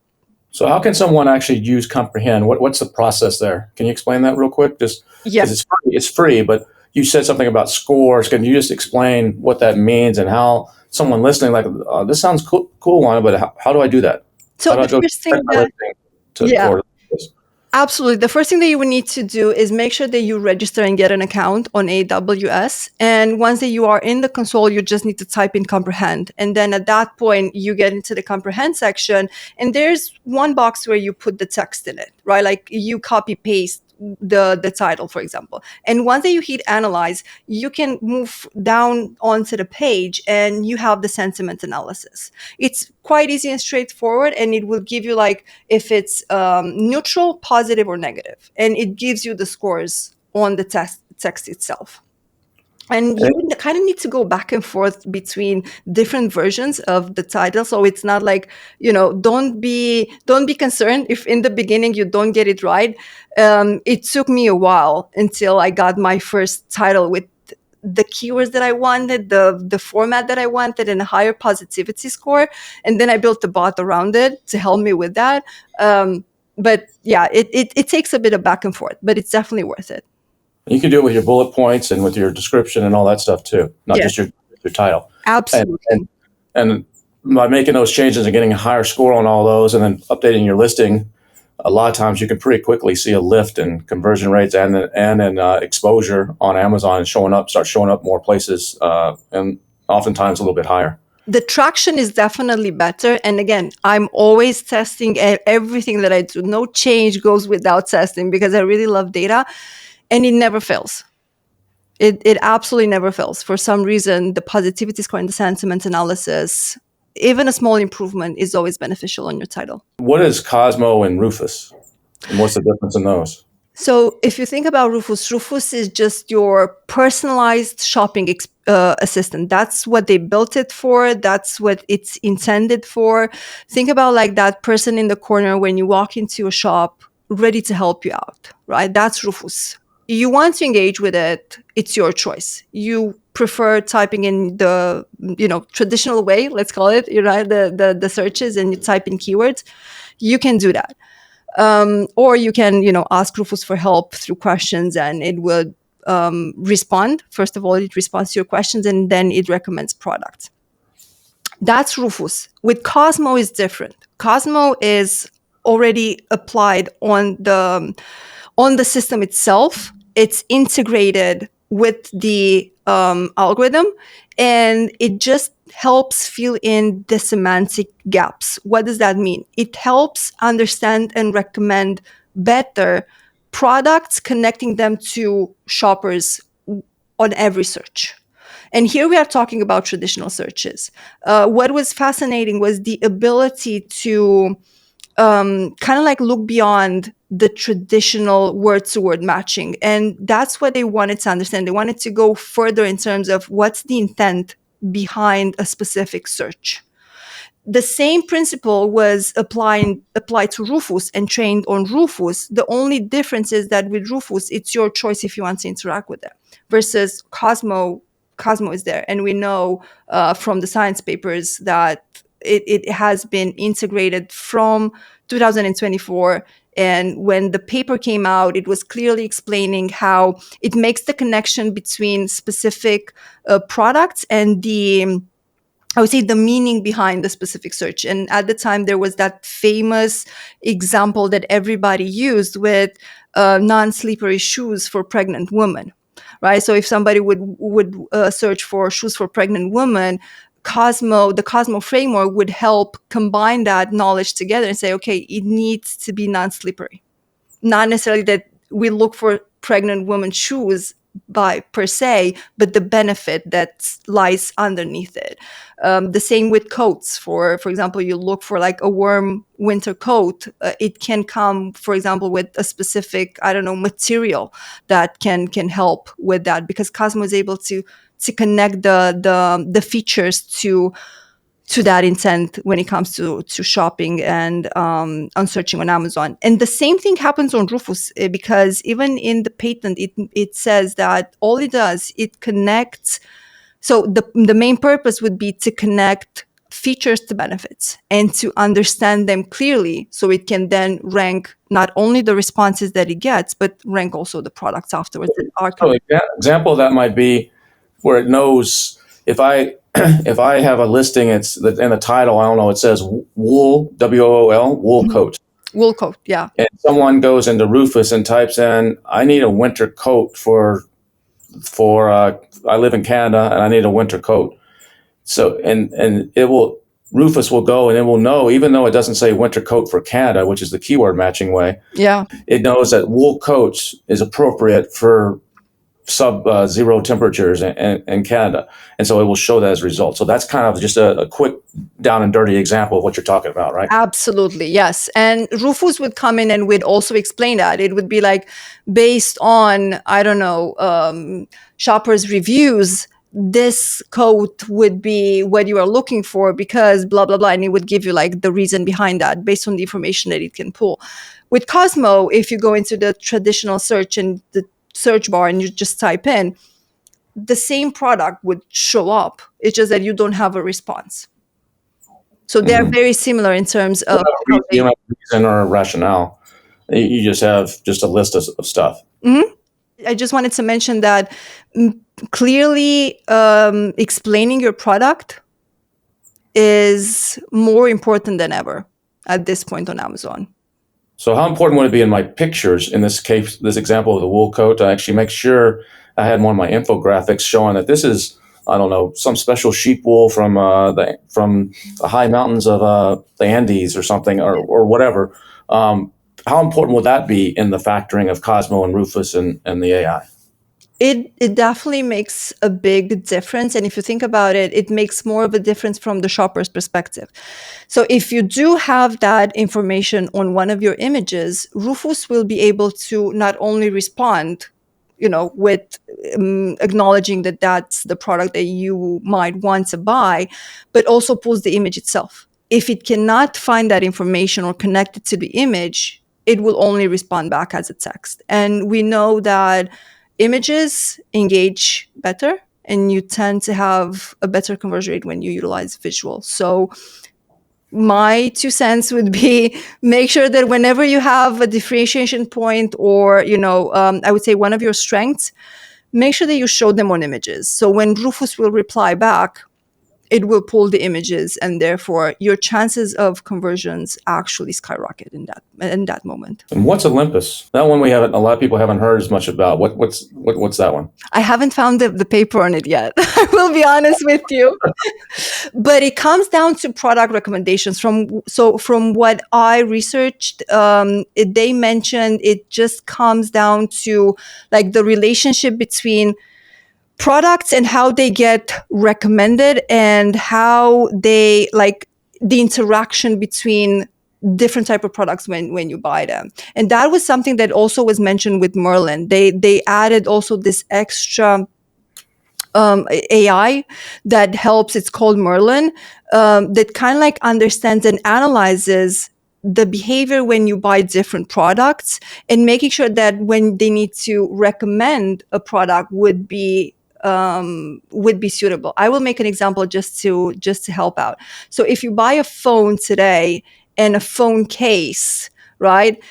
So how can someone actually use Comprehend? What's the process there? Can you explain that real quick? Just Yeah. because it's free, but you said something about scores. Can you just explain what that means and how someone listening, like, this sounds cool, Oana, but how do I do that? So How do I the go first check thing my that, listing yeah, for this? absolutely. The first thing that you would need to do is make sure that you register and get an account on AWS. And once that you are in the console, you just need to type in Comprehend. And then at that point, you get into the Comprehend section. And there's one box where you put the text in it, right? Like you copy paste the title, for example. And once that you hit analyze, you can move down onto the page and you have the sentiment analysis. It's quite easy and straightforward, and it will give you like if it's neutral, positive, or negative, and it gives you the scores on the text itself. And you kind of need to go back and forth between different versions of the title. So it's not like, don't be concerned if in the beginning you don't get it right. It took me a while until I got my first title with the keywords that I wanted, the format that I wanted, and a higher positivity score. And then I built the bot around it to help me with that. But yeah, it takes a bit of back and forth, but it's definitely worth it. You can do it with your bullet points and with your description and all that stuff too, not Yeah. just your title. Absolutely. And by making those changes and getting a higher score on all those, and then updating your listing, a lot of times you can pretty quickly see a lift in conversion rates and in exposure on Amazon, and start showing up more places, and oftentimes a little bit higher. The traction is definitely better. And again, I'm always testing everything that I do. No change goes without testing, because I really love data, and it never fails. It absolutely never fails. For some reason, the positivity score and the sentiment analysis, even a small improvement is always beneficial on your title. What is Cosmo and Rufus? And what's the difference in those? So if you think about Rufus is just your personalized shopping assistant. That's what they built it for. That's what it's intended for. Think about like that person in the corner when you walk into a shop ready to help you out, right? That's Rufus. You want to engage with it, it's your choice. You prefer typing in the traditional way, let's call it, the searches, and you type in keywords, you can do that. Or you can, ask Rufus for help through questions, and it would respond. First of all, it responds to your questions, and then it recommends products. That's Rufus. With Cosmo is different. Cosmo is already applied on the system itself. It's integrated with the algorithm, and it just helps fill in the semantic gaps. What does that mean? It helps understand and recommend better products, connecting them to shoppers on every search. And here we are talking about traditional searches. What was fascinating was the ability to kind of like look beyond the traditional word-to-word matching. And that's what they wanted to understand. They wanted to go further in terms of what's the intent behind a specific search. The same principle was applied to Rufus and trained on Rufus. The only difference is that with Rufus, it's your choice if you want to interact with it. Versus Cosmo is there. And we know from the science papers that it has been integrated from 2024 And when the paper came out, it was clearly explaining how it makes the connection between specific products and I would say the meaning behind the specific search. And at the time, there was that famous example that everybody used with non-slippery shoes for pregnant women, right? So if somebody would search for shoes for pregnant women, the COSMO framework would help combine that knowledge together and say, okay, it needs to be non-slippery. Not necessarily that we look for pregnant women shoes by per se, but the benefit that lies underneath it. The same with coats. For example, you look for like a warm winter coat. It can come, for example, with a specific, material that can help with that, because Cosmo is able to connect the features to that intent when it comes to shopping and on searching on Amazon. And the same thing happens on Rufus, because even in the patent, it says that all it does, it connects. So the main purpose would be to connect features to benefits and to understand them clearly, so it can then rank not only the responses that it gets, but rank also the products afterwards that are connected. So example of that might be where it knows if I if I have a listing, it's in the title, I don't know, it says wool, WOOL, wool coat. Wool coat, yeah. And someone goes into Rufus and types in, I need a winter coat for I live in Canada and I need a winter coat. So and Rufus will go and it will know, even though it doesn't say winter coat for Canada, which is the keyword matching way. Yeah. It knows that wool coats is appropriate for sub-zero temperatures in Canada. And so it will show that as a result. So that's kind of just a quick down and dirty example of what you're talking about, right? Absolutely, yes. And Rufus would come in and would also explain that. It would be like, based on, shoppers' reviews, this coat would be what you are looking for because blah, blah, blah. And it would give you like the reason behind that based on the information that it can pull. With Cosmo, if you go into the traditional search and the search bar and you just type in, the same product would show up. It's just that you don't have a response. So they're very similar in terms of you don't have a reason or a rationale. You just have just a list of stuff. Mm-hmm. I just wanted to mention that clearly explaining your product is more important than ever at this point on Amazon. So how important would it be in my pictures, in this case, this example of the wool coat, to actually make sure I had one of my infographics showing that this is, I don't know, some special sheep wool from the high mountains of the Andes or something, or whatever. How important would that be in the factoring of Cosmo and Rufus and the AI? It definitely makes a big difference. And if you think about it, it makes more of a difference from the shopper's perspective. So if you do have that information on one of your images, Rufus will be able to not only respond, with acknowledging that that's the product that you might want to buy, but also pulls the image itself. If it cannot find that information or connect it to the image, it will only respond back as a text. And we know that images engage better and you tend to have a better conversion rate when you utilize visual. So my 2 cents would be, make sure that whenever you have a differentiation point or, I would say one of your strengths, make sure that you show them on images. So when Rufus will reply back, it will pull the images, and therefore your chances of conversions actually skyrocket in that moment. And what's Olympus? That one a lot of people haven't heard as much about. What's that one? I haven't found the paper on it yet. I will be honest with you. But it comes down to product recommendations. From what I researched, they mentioned it just comes down to like the relationship between products and how they get recommended and how they like the interaction between different type of products when you buy them. And that was something that also was mentioned with Merlin. They added also this extra AI that helps. It's called Merlin, that kind of like understands and analyzes the behavior when you buy different products and making sure that when they need to recommend a product would be suitable. I will make an example just to help out. So if you buy a phone today and a phone case, right?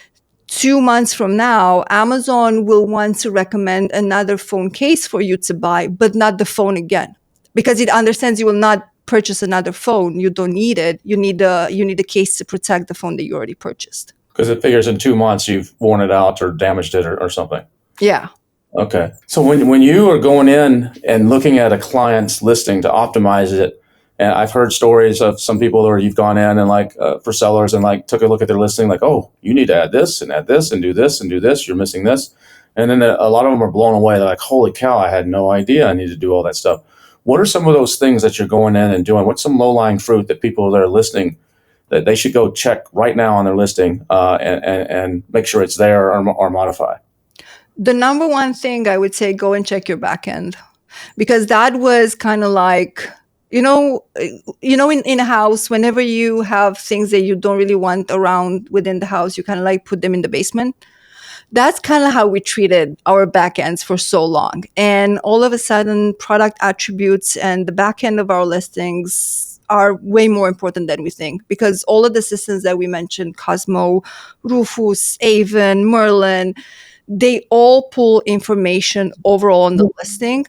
2 months from now, Amazon will want to recommend another phone case for you to buy, but not the phone again, because it understands you will not purchase another phone. You don't need it. You need a case to protect the phone that you already purchased. Because it figures in 2 months you've worn it out or damaged it or something. Yeah. Okay. So when you are going in and looking at a client's listing to optimize it, and I've heard stories of some people where you've gone in and like for sellers and like took a look at their listing, like, oh, you need to add this and add this and do this and do this. You're missing this. And then a lot of them are blown away. They're like, holy cow, I had no idea I need to do all that stuff. What are some of those things that you're going in and doing? What's some low-lying fruit that people that are listening that they should go check right now on their listing and make sure it's there or modify? The number one thing I would say, go and check your backend, because that was kind of like, in a house, whenever you have things that you don't really want around within the house, you kind of like put them in the basement. That's kind of how we treated our backends for so long. And all of a sudden, product attributes and the backend of our listings are way more important than we think, because all of the systems that we mentioned, COSMO, Rufus, Avon, Merlin, they all pull information overall on the listing.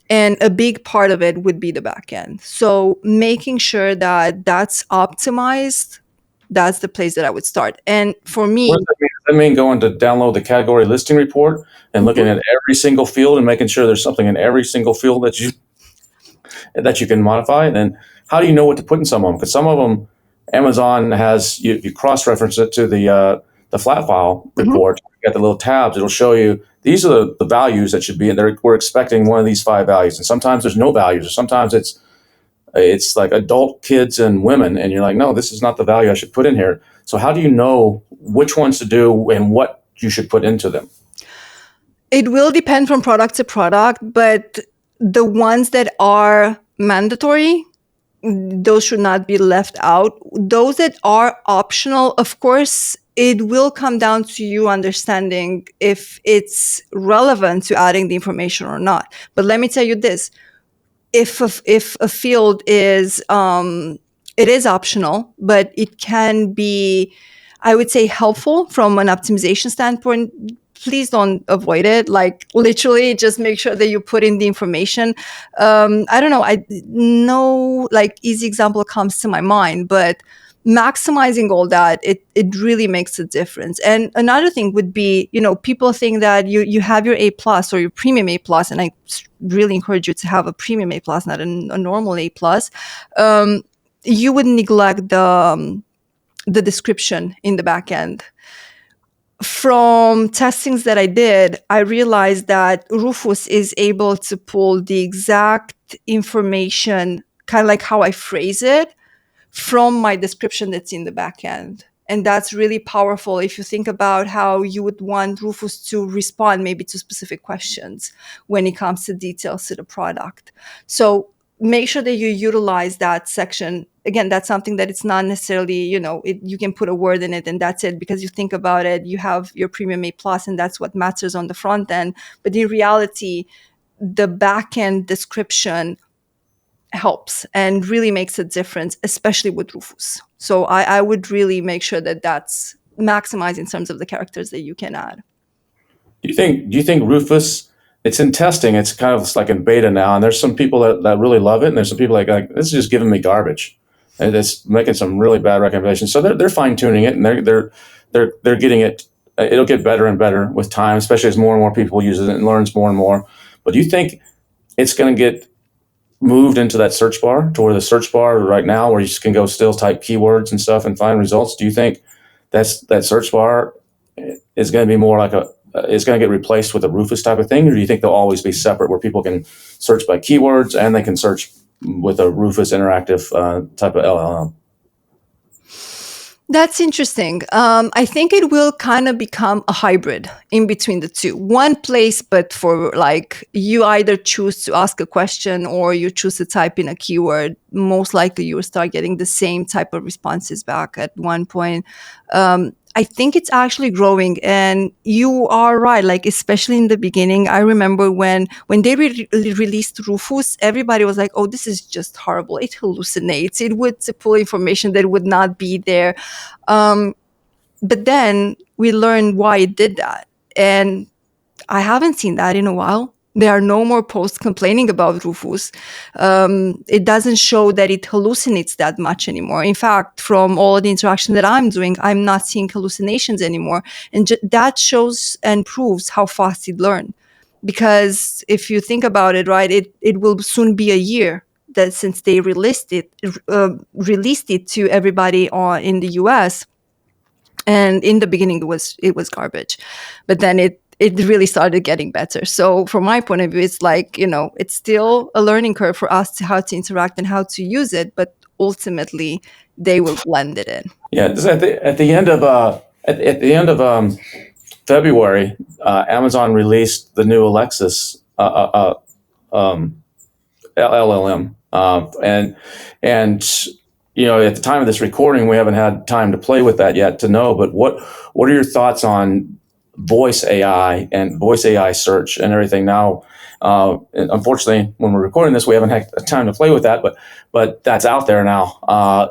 And a big part of it would be the backend. So making sure that that's optimized, that's the place that I would start. And for me, What does that mean? Does that mean going to download the category listing report and looking at every single field and making sure there's something in every single field that you can modify? And then how do you know what to put in some of them? Because some of them, Amazon has you cross-reference it to the flat file report. You got the little tabs. It'll show you these are the values that should be in there. We're expecting one of these 5 values, and sometimes there's no values, or sometimes it's like adult, kids, and women, and you're like, no, this is not the value I should put in here. So how do you know which ones to do and what you should put into them? it will depend from product to product, but the ones that are mandatory, those should not be left out. Those that are optional, of course, it will come down to you understanding if it's relevant to adding the information or not. But let me tell you this. If a field is, it is optional, but it can be, I would say, helpful from an optimization standpoint, please don't avoid it. Like literally just make sure that you put in the information. I don't know. No like easy example comes to my mind, but maximizing all that, it really makes a difference. And another thing would be, people think that you have your A plus or your premium A plus, and I really encourage you to have a premium A plus, not a normal A plus. You would neglect the description in the back end. From testings that I did, I realized that Rufus is able to pull the exact information, kind of like how I phrase it, from my description that's in the back end. And that's really powerful if you think about how you would want Rufus to respond maybe to specific questions when it comes to details to the product. So make sure that you utilize that section. Again, that's something that it's not necessarily, you can put a word in it and that's it, because you think about it, you have your premium A plus and that's what matters on the front end. But in reality, the back end description helps and really makes a difference, especially with Rufus. So I would really make sure that that's maximized in terms of the characters that you can add. Do you think Rufus, it's in testing, it's kind of like in beta now, and there's some people that really love it, and there's some people like this is just giving me garbage, and it's making some really bad recommendations. So they're fine tuning it, and they're getting it. It'll get better and better with time, especially as more and more people use it and learns more and more. But do you think it's going to get moved into that search bar, to where the search bar right now, where you just can go still type keywords and stuff and find results? Do you think that search bar is going to be more like is going to get replaced with a Rufus type of thing, or do you think they'll always be separate, where people can search by keywords and they can search with a Rufus interactive type of LLM? That's interesting. I think it will kind of become a hybrid in between the two. One place, but for like you either choose to ask a question or you choose to type in a keyword, most likely you will start getting the same type of responses back at one point. I think it's actually growing, and you are right. Like, especially in the beginning, I remember when they released Rufus, everybody was like, oh, this is just horrible. It hallucinates. It would pull information that would not be there. But then we learned why it did that. And I haven't seen that in a while. There are no more posts complaining about Rufus. It doesn't show that it hallucinates that much anymore. In fact, from all the interaction that I'm doing, I'm not seeing hallucinations anymore. And that shows and proves how fast it learned. Because if you think about it, right, it will soon be a year that since they released it to everybody in the US. And in the beginning, it was garbage, but then it really started getting better. So from my point of view, it's like, it's still a learning curve for us to how to interact and how to use it, but ultimately they will blend it in. Yeah, this at the end of February, Amazon released the new Alexis LLM, and at the time of this recording, we haven't had time to play with that yet to know. But what are your thoughts on voice AI and voice AI search and everything now? And unfortunately, when we're recording this, we haven't had time to play with that, but that's out there now.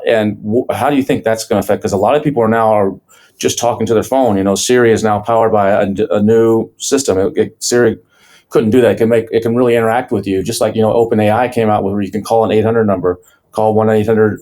And how do you think that's going to affect? Because a lot of people are just talking to their phone. Siri is now powered by a new system. Siri couldn't do that. It can really interact with you, just like OpenAI came out with where you can call an 800 number, call 1-800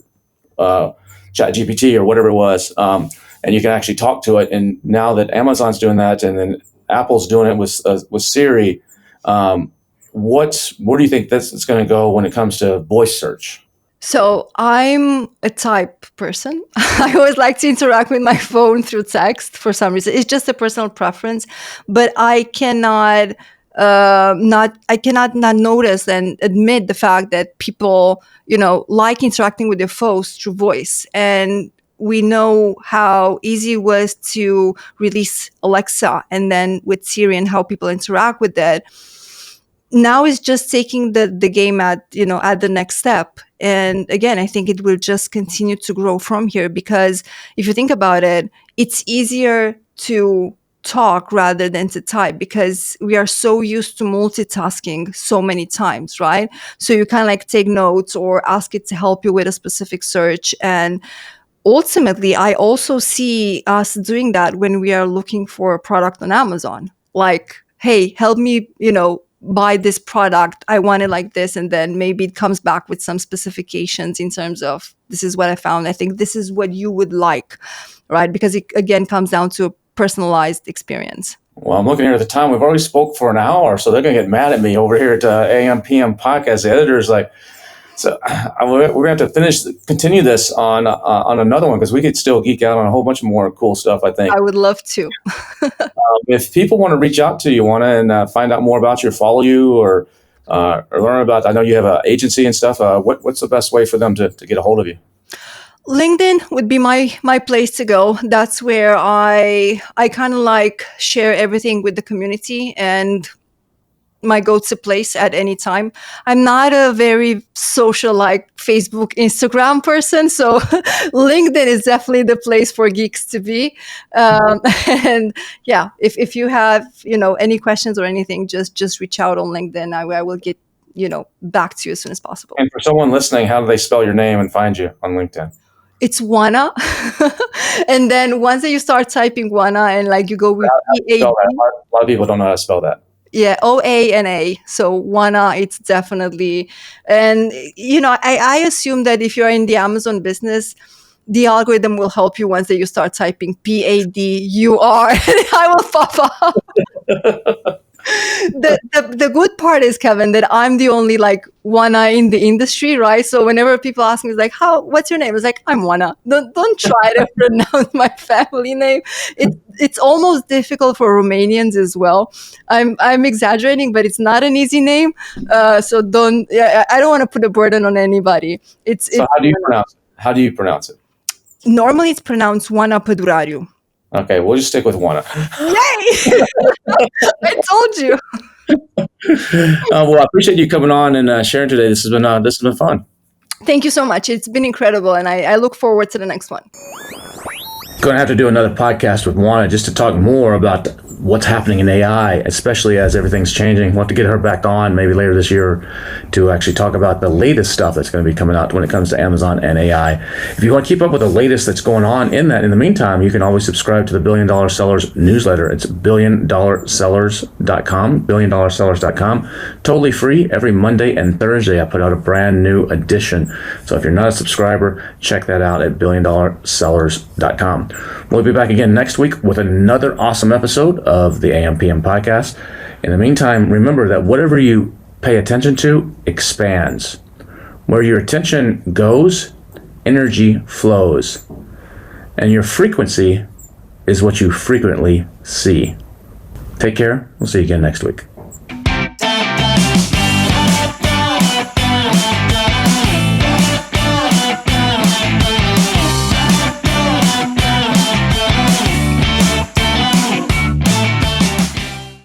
ChatGPT or whatever it was, and you can actually talk to it. And now that Amazon's doing that, and then Apple's doing it with Siri, where do you think it's going to go when it comes to voice search? So I'm a type person. I always like to interact with my phone through text for some reason. It's just a personal preference, but I cannot not notice and admit the fact that people, like interacting with their phones through voice. And we know how easy it was to release Alexa and then with Siri and how people interact with that. Now it's just taking the game at the next step. And again, I think it will just continue to grow from here, because if you think about it, it's easier to talk rather than to type, because we are so used to multitasking so many times, right? So you kind of like take notes or ask it to help you with a specific search. And ultimately, I also see us doing that when we are looking for a product on Amazon. Like, hey, help me, buy this product. I want it like this. And then maybe it comes back with some specifications in terms of, this is what I found. I think this is what you would like, right? Because it, again, comes down to a personalized experience. Well, I'm looking here at the time. We've already spoke for an hour, so they're going to get mad at me over here at AM PM Podcast. The editor's like, so we're going to have to continue this on another one, because we could still geek out on a whole bunch more cool stuff, I think. I would love to. If people want to reach out to you, Oana, and find out more about you, follow you, or learn about, I know you have an agency and stuff. What's the best way for them to get a hold of you? LinkedIn would be my place to go. That's where I kind of like share everything with the community and my go-to place at any time. I'm not a very social like Facebook, Instagram person, so LinkedIn is definitely the place for geeks to be. And yeah, if you have any questions or anything, just reach out on LinkedIn. I will get back to you as soon as possible. And for someone listening, how do they spell your name and find you on LinkedIn? It's Oana. And then once that you start typing Oana and like you go with A lot of people don't know how to spell that. Yeah, Oana. So Oana, it's definitely, and I assume that if you're in the Amazon business, the algorithm will help you once that you start typing PADUR. I will pop up. The good part is, Kevin, that I'm the only like Oana in the industry, right? So whenever people ask me, it's like, what's your name? It's like, I'm Oana. Don't try to pronounce my family name. It's almost difficult for Romanians as well. I'm exaggerating, but it's not an easy name. So I don't want to put a burden on anybody. So how do you pronounce it? Normally it's pronounced Oana Pădurariu. Okay, we'll just stick with Oana. Yay! I told you. Well, I appreciate you coming on and sharing today. This has been fun. Thank you so much. It's been incredible, and I look forward to the next one. Going to have to do another podcast with Oana just to talk more about what's happening in AI, especially as everything's changing. We'll have to get her back on maybe later this year to actually talk about the latest stuff that's going to be coming out when it comes to Amazon and AI. If you want to keep up with the latest that's going on in that, in the meantime, you can always subscribe to the Billion Dollar Sellers newsletter. It's billiondollarsellers.com, billiondollarsellers.com. Totally free. Every Monday and Thursday, I put out a brand new edition. So if you're not a subscriber, check that out at billiondollarsellers.com. We'll be back again next week with another awesome episode of the AM/PM podcast. In the meantime, remember that whatever you pay attention to expands. Where your attention goes, energy flows. And your frequency is what you frequently see. Take care. We'll see you again next week.